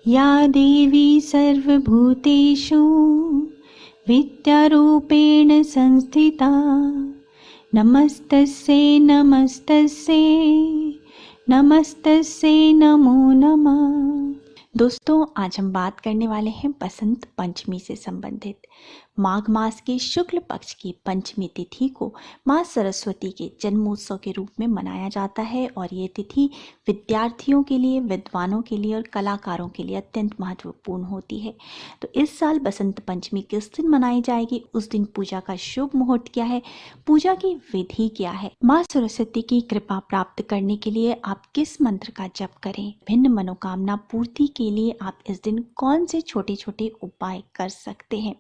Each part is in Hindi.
या देवी सर्वभूतेषु विद्यारूपेण संस्थिता नमस्तस्यै नमस्तस्यै नमस्तस्यै नमो नमः। दोस्तों, आज हम बात करने वाले हैं बसंत पंचमी से संबंधित। माघ मास के शुक्ल पक्ष की पंचमी तिथि को माँ सरस्वती के जन्मोत्सव के रूप में मनाया जाता है और ये तिथि विद्यार्थियों के लिए, विद्वानों के लिए और कलाकारों के लिए अत्यंत महत्वपूर्ण होती है। तो इस साल बसंत पंचमी किस दिन मनाई जाएगी, उस दिन पूजा का शुभ मुहूर्त क्या है, पूजा की विधि क्या है, माँ सरस्वती की कृपा प्राप्त करने के लिए आप किस मंत्र का जप करें, भिन्न मनोकामना पूर्ति के लिए आप इस दिन कौन से छोटे छोटे उपाय कर सकते हैं,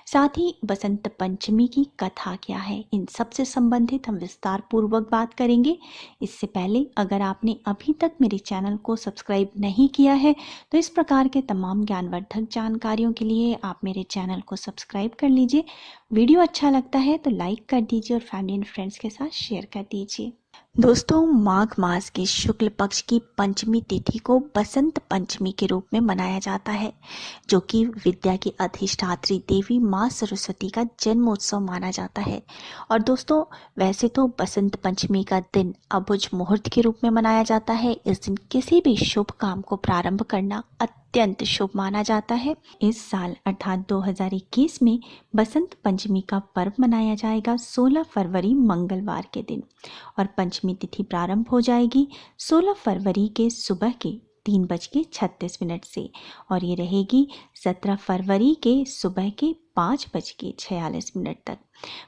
साथ ही बसंत पंचमी की कथा क्या है, इन सब से संबंधित हम विस्तार पूर्वक बात करेंगे। इससे पहले अगर आपने अभी तक मेरे चैनल को सब्सक्राइब नहीं किया है तो इस प्रकार के तमाम ज्ञानवर्धक जानकारियों के लिए आप मेरे चैनल को सब्सक्राइब कर लीजिए। वीडियो अच्छा लगता है तो लाइक कर दीजिए और फैमिली एंड फ्रेंड्स के साथ शेयर कर दीजिए। दोस्तों, माघ मास के शुक्ल पक्ष की पंचमी तिथि को बसंत पंचमी के रूप में मनाया जाता है, जो कि विद्या की अधिष्ठात्री देवी माँ सरस्वती का जन्मोत्सव माना जाता है। और दोस्तों, वैसे तो बसंत पंचमी का दिन अबुझ मुहूर्त के रूप में मनाया जाता है। इस दिन किसी भी शुभ काम को प्रारंभ करना अत्यंत शुभ माना जाता है। इस साल अर्थात 2021 में बसंत पंचमी का पर्व मनाया जाएगा 16 फरवरी मंगलवार के दिन और पंचमी तिथि प्रारंभ हो जाएगी 16 फरवरी के सुबह के 3:36 से और ये रहेगी 17 फरवरी के सुबह के 5:46 तक।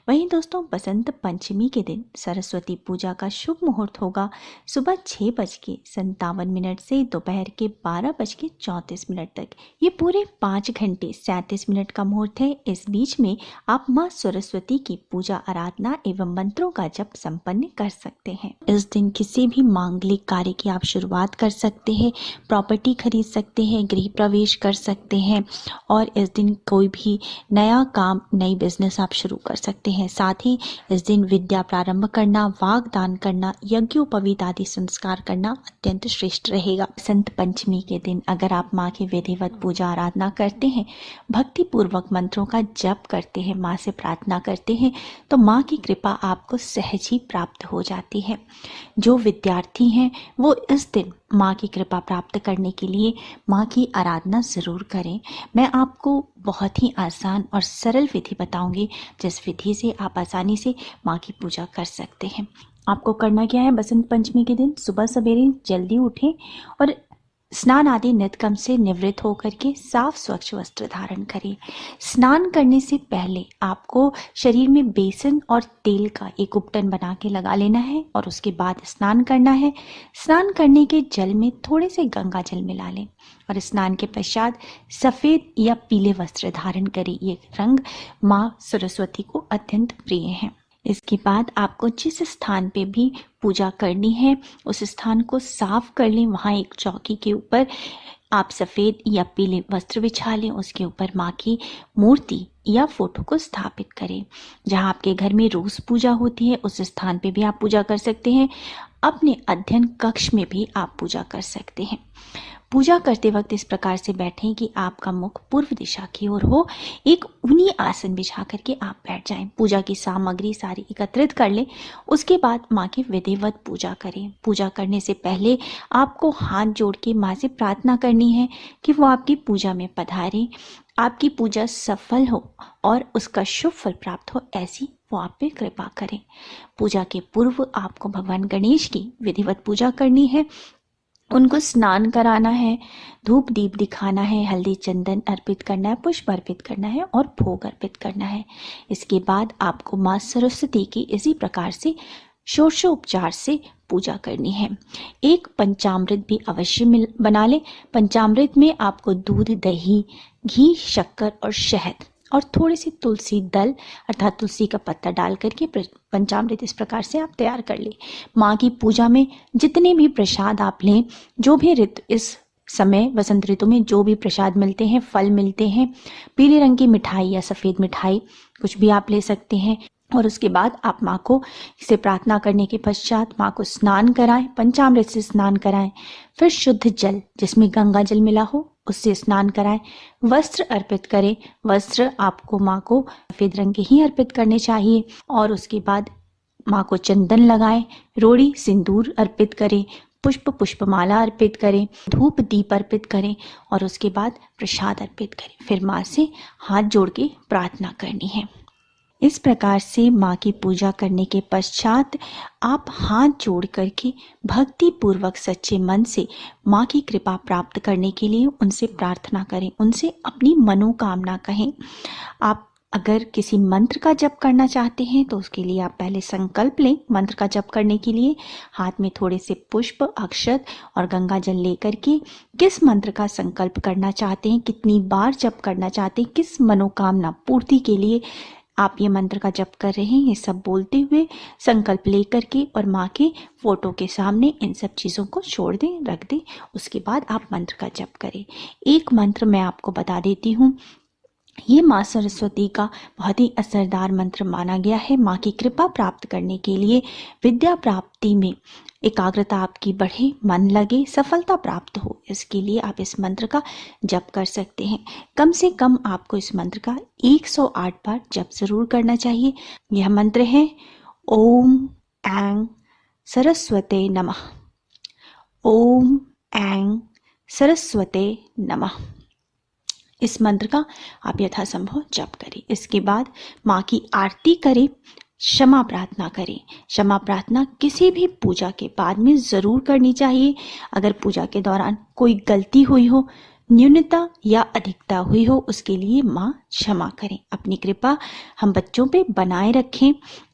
वहीं दोस्तों, बसंत पंचमी के दिन सरस्वती पूजा का शुभ मुहूर्त होगा सुबह 6:57 से दोपहर के 12:34 तक। ये पूरे 5 घंटे 37 मिनट का मुहूर्त है। इस बीच में आप माँ सरस्वती की पूजा आराधना एवं मंत्रों का जप संपन्न कर सकते हैं। इस दिन किसी भी मांगलिक कार्य की आप शुरुआत कर सकते हैं, प्रॉपर्टी खरीद सकते हैं, गृह प्रवेश कर सकते हैं और इस दिन कोई भी नया काम, नई बिजनेस आप शुरू कर सकते हैं। साथ ही इस दिन विद्या प्रारंभ करना, वागदान करना, यज्ञोपवीत आदि संस्कार करना अत्यंत श्रेष्ठ रहेगा। बसंत पंचमी के दिन अगर आप माँ की विधिवत पूजा आराधना करते हैं, भक्ति पूर्वक मंत्रों का जप करते हैं, माँ से प्रार्थना करते हैं तो माँ की कृपा आपको सहज ही प्राप्त हो जाती है। जो विद्यार्थी हैं वो इस दिन माँ की कृपा प्राप्त करने के लिए माँ की आराधना ज़रूर करें। मैं आपको बहुत ही आसान और सरल विधि बताऊंगी जिस विधि से आप आसानी से माँ की पूजा कर सकते हैं। आपको करना क्या है, बसंत पंचमी के दिन सुबह सवेरे जल्दी उठें और स्नान आदि नित्यकर्म से निवृत्त होकर के साफ स्वच्छ वस्त्र धारण करें। स्नान करने से पहले आपको शरीर में बेसन और तेल का एक उपटन बना के लगा लेना है और उसके बाद स्नान करना है। स्नान करने के जल में थोड़े से गंगा जल मिला लें और स्नान के पश्चात सफ़ेद या पीले वस्त्र धारण करें। ये रंग माँ सरस्वती को अत्यंत प्रिय है। इसके बाद आपको जिस स्थान पे भी पूजा करनी है उस स्थान को साफ कर लें। वहाँ एक चौकी के ऊपर आप सफ़ेद या पीले वस्त्र बिछा लें, उसके ऊपर माँ की मूर्ति या फोटो को स्थापित करें। जहाँ आपके घर में रोज़ पूजा होती है उस स्थान पे भी आप पूजा कर सकते हैं। अपने अध्ययन कक्ष में भी आप पूजा कर सकते हैं। पूजा करते वक्त इस प्रकार से बैठें कि आपका मुख पूर्व दिशा की ओर हो। एक ऊनी आसन बिछा करके आप बैठ जाएं। पूजा की सामग्री सारी एकत्रित कर लें। उसके बाद माँ की विधिवत पूजा करें। पूजा करने से पहले आपको हाथ जोड़ के माँ से प्रार्थना करनी है कि वो आपकी पूजा में पधारें, आपकी पूजा सफल हो और उसका शुभ फल प्राप्त हो, ऐसी वो आप पे कृपा करें। पूजा के पूर्व आपको भगवान गणेश की विधिवत पूजा करनी है, उनको स्नान कराना है, धूप दीप दिखाना है, हल्दी चंदन अर्पित करना है, पुष्प अर्पित करना है और भोग अर्पित करना है। इसके बाद आपको माँ सरस्वती की इसी प्रकार से षोडशोपचार से पूजा करनी है। एक पंचामृत भी अवश्य बना लें। पंचामृत में आपको दूध, दही, घी, शक्कर और शहद और थोड़ी सी तुलसी दल अर्थात तुलसी का पत्ता डाल करके पंचामृत इस प्रकार से आप तैयार कर लें। माँ की पूजा में जितने भी प्रसाद आप लें, जो भी ऋतु इस समय वसंत ऋतु में जो भी प्रसाद मिलते हैं, फल मिलते हैं, पीले रंग की मिठाई या सफ़ेद मिठाई कुछ भी आप ले सकते हैं। और उसके बाद आप माँ को से प्रार्थना करने के पश्चात माँ को स्नान कराएं, पंचामृत से स्नान कराएं, फिर शुद्ध जल जिसमें गंगा जल मिला हो उससे स्नान कराएं, वस्त्र अर्पित करें। वस्त्र आपको माँ को सफेद रंग के ही अर्पित करने चाहिए। और उसके बाद माँ को चंदन लगाएं, रोड़ी सिंदूर अर्पित करें, पुष्पमाला अर्पित करें, धूप दीप अर्पित करें और उसके बाद प्रसाद अर्पित करें। फिर माँ से हाथ जोड़ के प्रार्थना करनी है। इस प्रकार से माँ की पूजा करने के पश्चात आप हाथ जोड़ करके भक्ति पूर्वक सच्चे मन से माँ की कृपा प्राप्त करने के लिए उनसे प्रार्थना करें, उनसे अपनी मनोकामना कहें। आप अगर किसी मंत्र का जप करना चाहते हैं तो उसके लिए आप पहले संकल्प लें। मंत्र का जप करने के लिए हाथ में थोड़े से पुष्प, अक्षत और गंगा जल लेकर के किस मंत्र का संकल्प करना चाहते हैं, कितनी बार जप करना चाहते हैं, किस मनोकामना पूर्ति के लिए आप ये मंत्र का जप कर रहे हैं, ये सब बोलते हुए संकल्प लेकर के और माँ के फोटो के सामने इन सब चीज़ों को छोड़ दें, रख दें। उसके बाद आप मंत्र का जप करें। एक मंत्र मैं आपको बता देती हूँ, ये माँ सरस्वती का बहुत ही असरदार मंत्र माना गया है। माँ की कृपा प्राप्त करने के लिए, विद्या प्राप्ति में एकाग्रता आपकी बढ़े, मन लगे, सफलता प्राप्त हो, इसके लिए आप इस मंत्र का जप कर सकते हैं। कम से कम आपको इस मंत्र का 108 बार जप जरूर करना चाहिए। यह मंत्र है ओम ऐं सरस्वते नमः। ओम ऐं सरस्वते नमः। इस मंत्र का आप यथासंभव जप करें। इसके बाद माँ की आरती करें, क्षमा प्रार्थना करें। क्षमा प्रार्थना किसी भी पूजा के बाद में ज़रूर करनी चाहिए। अगर पूजा के दौरान कोई गलती हुई हो, न्यूनता या अधिकता हुई हो, उसके लिए माँ क्षमा करें। अपनी कृपा हम बच्चों पे बनाए रखें,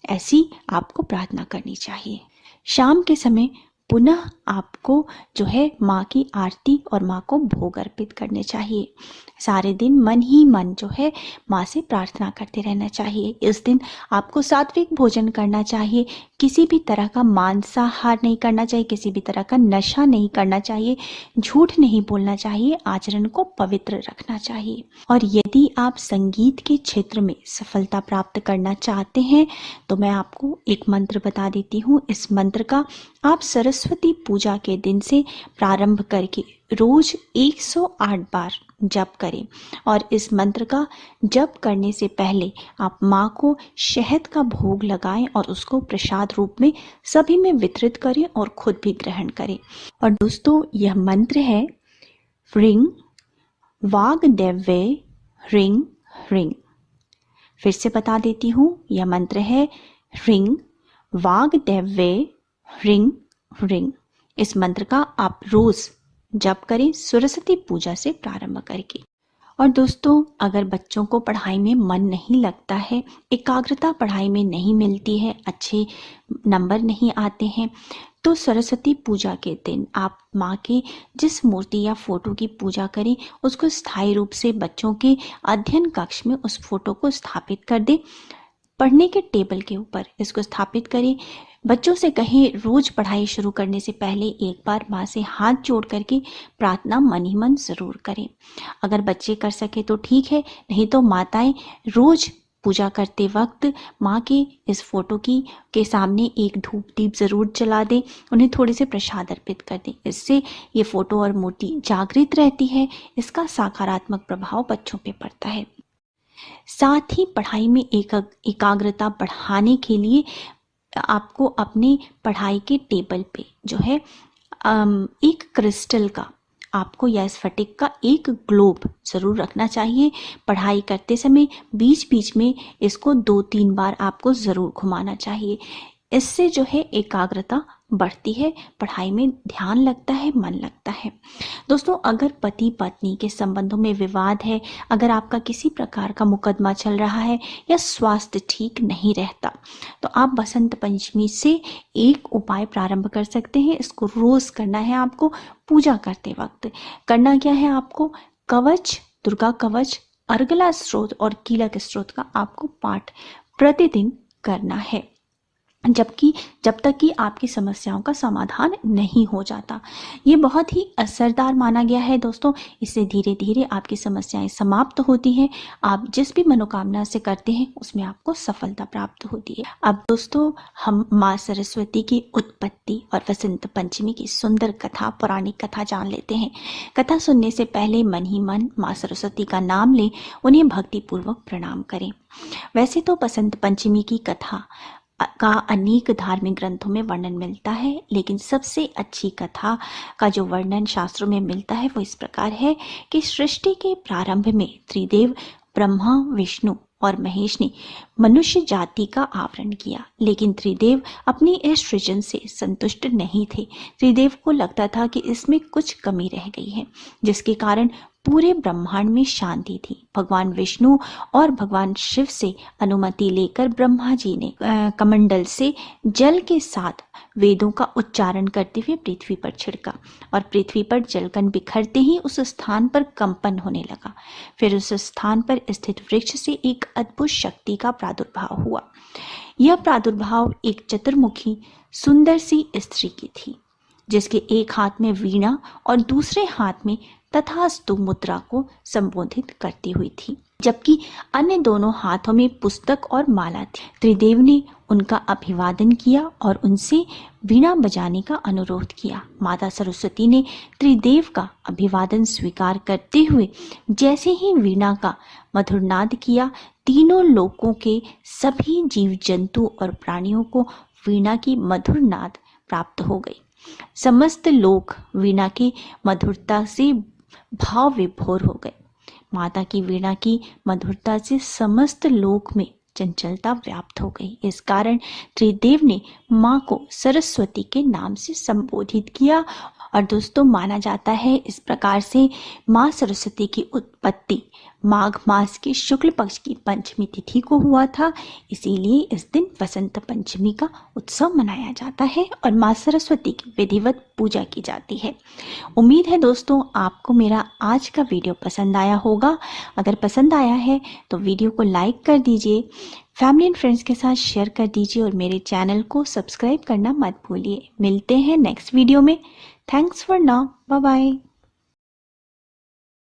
ऐसी आपको प्रार्थना करनी चाहिए। शाम के समय पुनः आपको जो है माँ की आरती और माँ को भोग अर्पित करने चाहिए। सारे दिन मन ही मन जो है माँ से प्रार्थना करते रहना चाहिए। इस दिन आपको सात्विक भोजन करना चाहिए, किसी भी तरह का मांसाहार नहीं करना चाहिए, किसी भी तरह का नशा नहीं करना चाहिए, झूठ नहीं बोलना चाहिए, आचरण को पवित्र रखना चाहिए। और यदि आप संगीत के क्षेत्र में सफलता प्राप्त करना चाहते हैं तो मैं आपको एक मंत्र बता देती हूँ। इस मंत्र का आप सरस्वती पूजा के दिन से प्रारंभ करके रोज 108 बार जप करें। और इस मंत्र का जप करने से पहले आप माँ को शहद का भोग लगाएं और उसको प्रसाद रूप में सभी में वितरित करें और खुद भी ग्रहण करें। और दोस्तों, यह मंत्र है ह्रीं वाग्देव्ये ह्रीं ह्रीं। फिर से बता देती हूँ, यह मंत्र है ह्रीं वाग्देव्ये ह्रीं ह्रीं। इस मंत्र का आप रोज जप करें सरस्वती पूजा से प्रारंभ करके। और दोस्तों, अगर बच्चों को पढ़ाई में मन नहीं लगता है, एकाग्रता पढ़ाई में नहीं मिलती है, अच्छे नंबर नहीं आते हैं, तो सरस्वती पूजा के दिन आप माँ के जिस मूर्ति या फोटो की पूजा करें उसको स्थायी रूप से बच्चों के अध्ययन कक्ष में उस फोटो को स्थापित कर दें। पढ़ने के टेबल के ऊपर इसको स्थापित करें। बच्चों से कहें रोज पढ़ाई शुरू करने से पहले एक बार माँ से हाथ जोड़ करके प्रार्थना मन ही मन जरूर करें। अगर बच्चे कर सके तो ठीक है, नहीं तो माताएं रोज पूजा करते वक्त माँ के इस फोटो के सामने एक धूप दीप जरूर जला दें, उन्हें थोड़े से प्रसाद अर्पित कर दें। इससे ये फोटो और मूर्ति जागृत रहती है, इसका सकारात्मक प्रभाव बच्चों पे पड़ता है। साथ ही पढ़ाई में एकाग्रता बढ़ाने के लिए आपको अपने पढ़ाई के टेबल पे जो है एक क्रिस्टल का आपको या स्फटिक का एक ग्लोब ज़रूर रखना चाहिए। पढ़ाई करते समय बीच बीच में इसको 2-3 बार आपको ज़रूर घुमाना चाहिए। इससे जो है एकाग्रता बढ़ती है, पढ़ाई में ध्यान लगता है, मन लगता है। दोस्तों, अगर पति पत्नी के संबंधों में विवाद है, अगर आपका किसी प्रकार का मुकदमा चल रहा है या स्वास्थ्य ठीक नहीं रहता, तो आप बसंत पंचमी से एक उपाय प्रारंभ कर सकते हैं। इसको रोज करना है आपको। पूजा करते वक्त करना क्या है, आपको कवच, दुर्गा कवच, अर्गला स्त्रोत और कीलक स्त्रोत का आपको पाठ प्रतिदिन करना है। जब तक कि आपकी समस्याओं का समाधान नहीं हो जाता। ये बहुत ही असरदार माना गया है दोस्तों। इससे धीरे धीरे आपकी समस्याएं समाप्त होती हैं। आप जिस भी मनोकामना से करते हैं उसमें आपको सफलता प्राप्त होती है। अब दोस्तों हम माँ सरस्वती की उत्पत्ति और वसंत पंचमी की सुंदर कथा, पौराणिक कथा जान लेते हैं। कथा सुनने से पहले मन ही मन माँ सरस्वती का नाम लें, उन्हें भक्तिपूर्वक प्रणाम करें। वैसे तो बसंत पंचमी की कथा का अनेक धार्मिक ग्रंथों में वर्णन मिलता है, लेकिन सबसे अच्छी कथा का जो वर्णन शास्त्रों में मिलता है वो इस प्रकार है कि सृष्टि के प्रारंभ में त्रिदेव ब्रह्मा, विष्णु और महेश ने मनुष्य जाति का आवरण किया, लेकिन त्रिदेव अपनी इस सृजन से संतुष्ट नहीं थे। त्रिदेव को लगता था कि इसमें कुछ कमी रह गई है, जिसके कारण पूरे ब्रह्मांड में शांति थी। भगवान विष्णु और भगवान शिव से अनुमति लेकर ब्रह्मा जी ने कमंडल से जल के साथ वेदों का उच्चारण करते हुए पृथ्वी पर छिड़का और पृथ्वी पर जलकण बिखरते ही उस स्थान पर कंपन होने लगा। फिर उस स्थान पर स्थित वृक्ष से एक अद्भुत शक्ति का प्रादुर्भाव हुआ। यह प्रादुर्भाव एक चतुर्मुखी सुंदर सी स्त्री की थी, जिसके एक हाथ में वीणा और दूसरे हाथ में तथास्तु मुद्रा को संबोधित करती हुई थी, जबकि अन्य दोनों हाथों में पुस्तक और माला थी। त्रिदेव ने उनका अभिवादन किया और उनसे वीणा बजाने का अनुरोध किया। माता सरस्वती ने त्रिदेव का अभिवादन स्वीकार करते हुए जैसे ही वीणा का मधुर नाद किया, तीनों लोकों के सभी जीव जंतु और प्राणियों को वीणा की मधुर नाद प्राप्त हो गई। समस्त लोग वीणा की मधुरता से भाव विभोर हो गए। माता की वीणा की मधुरता से समस्त लोक में चंचलता व्याप्त हो गई। इस कारण त्रिदेव ने माँ को सरस्वती के नाम से संबोधित किया। और दोस्तों माना जाता है इस प्रकार से माँ सरस्वती की उत्पत्ति माघ मास की शुक्ल पक्ष की पंचमी तिथि को हुआ था। इसीलिए इस दिन वसंत पंचमी का उत्सव मनाया जाता है और माँ सरस्वती की विधिवत पूजा की जाती है। उम्मीद है दोस्तों आपको मेरा आज का वीडियो पसंद आया होगा। अगर पसंद आया है तो वीडियो को लाइक कर दीजिए, फैमिली एंड फ्रेंड्स के साथ शेयर कर दीजिए और मेरे चैनल को सब्सक्राइब करना मत भूलिए। मिलते हैं नेक्स्ट वीडियो में। Thanks for now, bye bye.